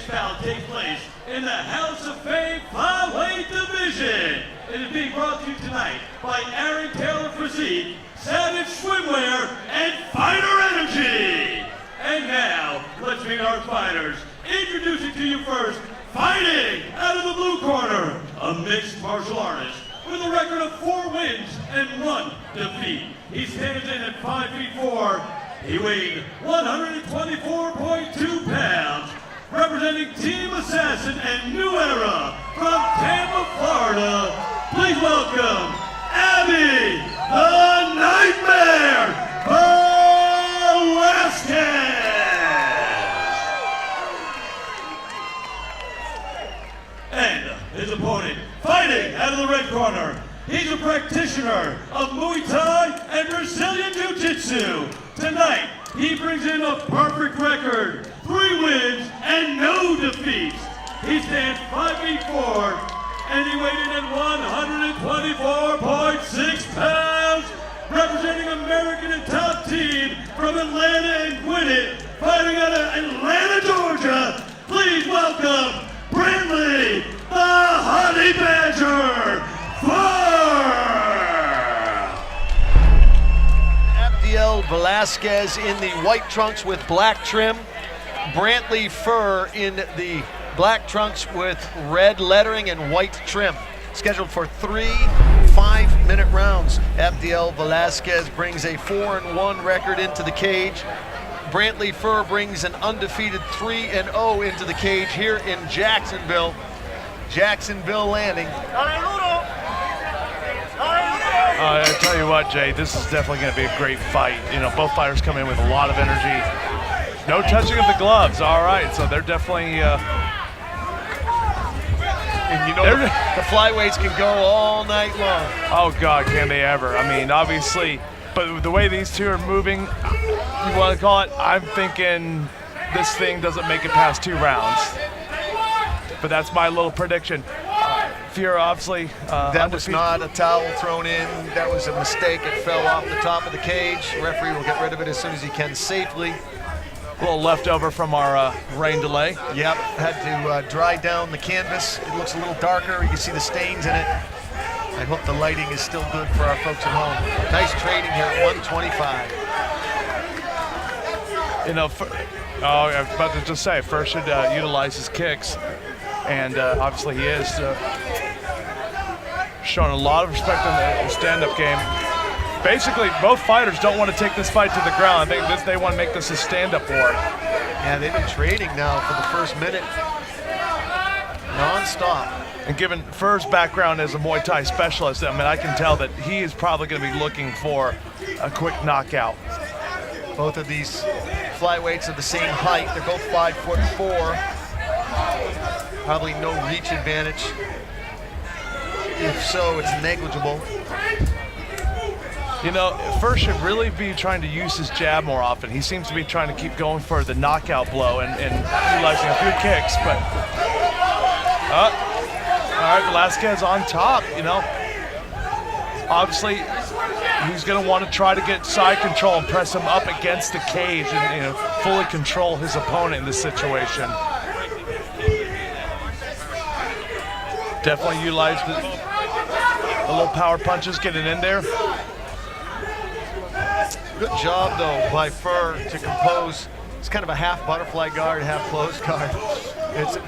bout takes place in the House of Fame flyweight division. It is being brought to you tonight by Aaron Taylor Physique, Savage Swimwear, and Fighter Energy. And now, let's meet our fighters. Introducing to you first, fighting out of the blue corner, a mixed martial artist with a record of 4 wins and 1 defeat. He stands in at 5'4". He weighed 124.2 pounds. Representing Team Assassin and New Era from Tampa, Florida, please welcome Abby the Nightmare Velasquez. And his opponent, fighting out of the red corner, he's a practitioner of Muay Thai and Brazilian Jiu-Jitsu. Tonight, he brings in a perfect record, 3 wins and no defeats. He stands 5'4", and he weighed in at 124.6 pounds. Representing American and top team from Atlanta and Gwinnett, fighting out of Atlanta, Georgia. Please welcome Brandley, the Honey Badger, Furr. Velasquez in the white trunks with black trim. Brantley Furr in the black trunks with red lettering and white trim. Scheduled for 3 5-minute rounds. Abdiel Velasquez brings a 4-1 record into the cage. Brantley Furr brings an undefeated 3-0 into the cage here in Jacksonville. Jacksonville landing. I tell you what, Jay, this is definitely going to be a great fight. You know, both fighters come in with a lot of energy. No touching of the gloves. All right, so they're definitely. And you know, the flyweights can go all night long. Oh God, can they ever? I mean, obviously, but the way these two are moving, you want to call it? I'm thinking this thing doesn't make it past 2 rounds. But that's my little prediction. Furr, obviously, that was not a towel thrown in. That was a mistake. It fell off the top of the cage. The referee will get rid of it as soon as he can safely. A little leftover from our rain delay. Yep, had to dry down the canvas. It looks a little darker. You can see the stains in it. I hope the lighting is still good for our folks at home. Nice trading here at 125. You know, I was about to just say, Furr should utilize his kicks. And obviously he is showing a lot of respect in the stand-up game. Basically, both fighters don't want to take this fight to the ground. They want to make this a stand-up war. Yeah, they've been trading now for the first minute, non-stop. And given Furr's background as a Muay Thai specialist, I mean, I can tell that he is probably going to be looking for a quick knockout. Both of these flyweights are the same height. They're both 5'4". Probably no reach advantage. If so, it's negligible. You know, Furr should really be trying to use his jab more often. He seems to be trying to keep going for the knockout blow and utilizing a few kicks, but all right, Velasquez on top, you know. Obviously, he's going to want to try to get side control and press him up against the cage and, you know, fully control his opponent in this situation. Definitely utilized the little power punches getting in there. Good job, though, by Furr to compose. It's kind of a half butterfly guard, half closed guard.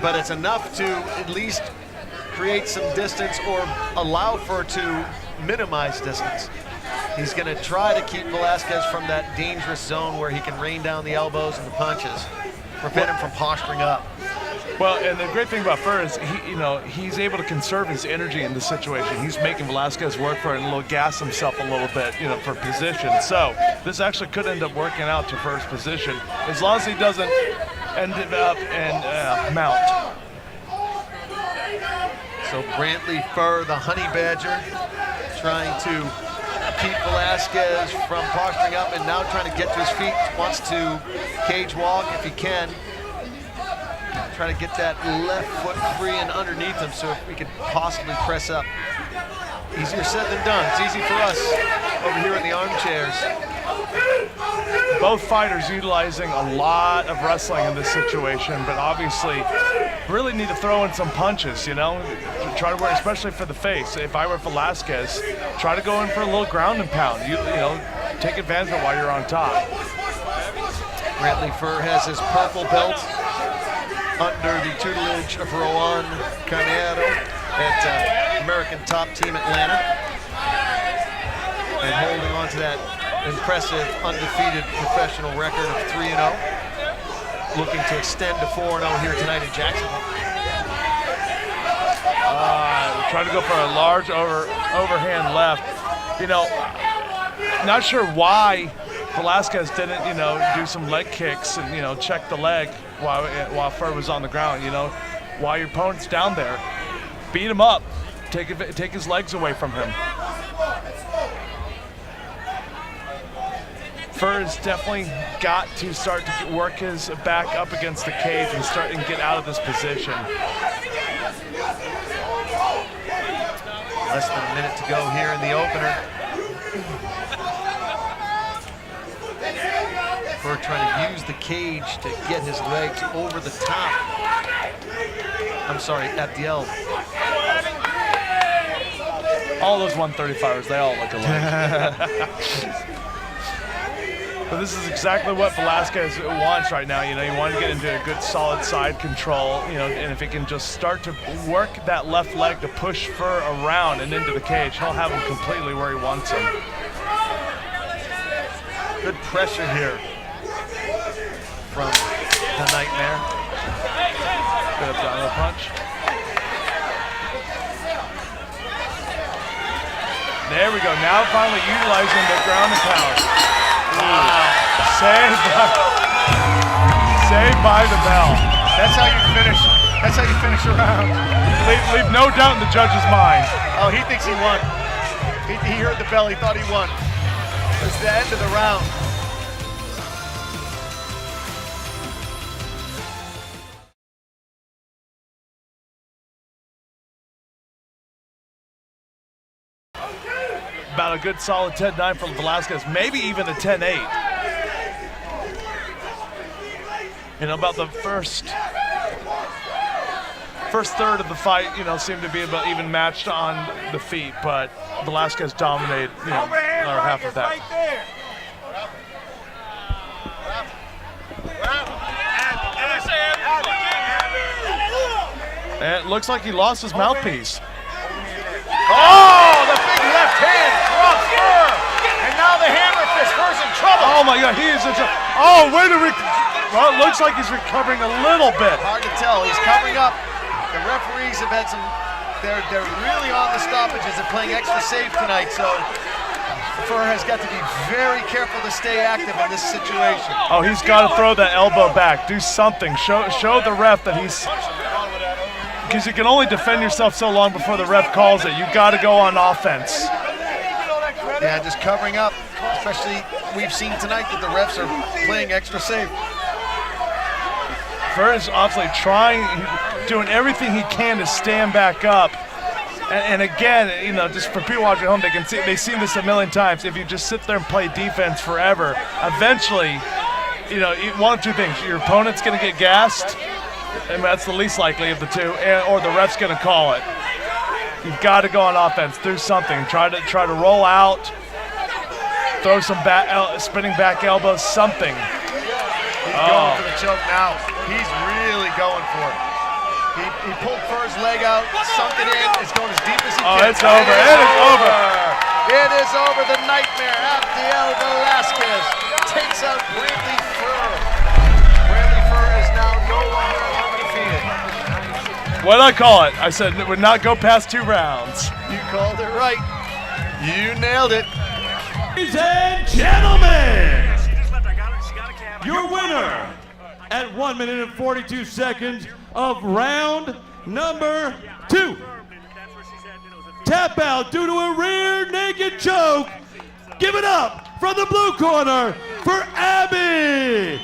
But it's enough to at least create some distance or allow Furr to minimize distance. He's going to try to keep Velasquez from that dangerous zone where he can rain down the elbows and the punches, prevent him from posturing up. Well, and the great thing about Furr is he's able to conserve his energy in this situation. He's making Velasquez work for it and gas himself a little bit, you know, for position. So this actually could end up working out to Furr's position as long as he doesn't end it up and mount. So Brantley Furr, the Honey Badger, trying to keep Velasquez from posturing up and now trying to get to his feet. Wants to cage walk if he can. Trying to get that left foot free and underneath him so we could possibly press up. Easier said than done. It's easy for us over here in the armchairs. Both fighters utilizing a lot of wrestling in this situation, but obviously really need to throw in some punches, you know? Try to work, especially for the face. If I were Velasquez, try to go in for a little ground and pound. You know, take advantage of it while you're on top. Brantley Furr has his purple belt under the tutelage of Rowan Carneiro at American Top Team Atlanta. And holding on to that impressive undefeated professional record of 3-0. Looking to extend to 4-0 here tonight in Jacksonville. Trying to go for a large overhand left. You know, not sure why Velasquez didn't, you know, do some leg kicks and, you know, check the leg while Furr was on the ground. You know, while your opponent's down there, beat him up, take his legs away from him. Furr has definitely got to start to work his back up against the cage and start and get out of this position. Less than a minute to go here in the opener. Furr trying to use the cage to get his legs over the top. I'm sorry, at the elbow. All those 135ers, they all look alike. But this is exactly what Velasquez wants right now. You know, you want to get into a good solid side control, you know, and if he can just start to work that left leg to push Furr around and into the cage, he'll have him completely where he wants him. Good pressure here from the Nightmare. Good abdominal punch. There we go. Now finally utilizing the ground and pound. Wow. Saved by the bell. That's how you finish. That's how you finish a round. Leave no doubt in the judge's mind. Oh, he thinks he won. He heard the bell. He thought he won. It's the end of the round. About a good solid 10-9 from Velasquez, maybe even a 10-8. You know, about the first third of the fight, you know, seemed to be about even matched on the feet, but Velasquez dominated, you know, another half of that. Right there. And it looks like he lost his mouthpiece. Oh, the big left hand from Furr. And now the hammer fist. Furr's in trouble. Oh my God, he is in trouble. Oh, way to well, it looks like he's recovering a little bit. Hard to tell. He's covering up. The referees have had some. They're really on the stoppages and playing extra safe tonight. So Furr has got to be very careful to stay active in this situation. Oh, he's got to throw that elbow back. Do something. Show the ref that he's. Because you can only defend yourself so long before the ref calls it. You got to go on offense. Yeah, just covering up. Especially, we've seen tonight that the refs are playing extra safe. Furr is obviously doing everything he can to stand back up. And again, you know, just for people watching at home, they've seen this a million times. If you just sit there and play defense forever, eventually, you know, one of two things: your opponent's going to get gassed, and that's the least likely of the two, or the ref's going to call it. You've got to go on offense, do something, try to roll out, throw some spinning back elbows, something. He's going for the choke now. He's really going for it. He pulled Furr's leg out, sunk it in. It's going as deep as he can. Oh, it's over. It is over. It is over. The Nightmare, Abdiel Velasquez, takes out Brantley Furr. Brantley Furr is now no longer undefeated. What did I call it? I said it would not go past 2 rounds. You called it right. You nailed it. Ladies and gentlemen, your winner at 1 minute and 42 seconds of round number 2. Tap out due to a rear naked choke. Give it up from the blue corner for Abby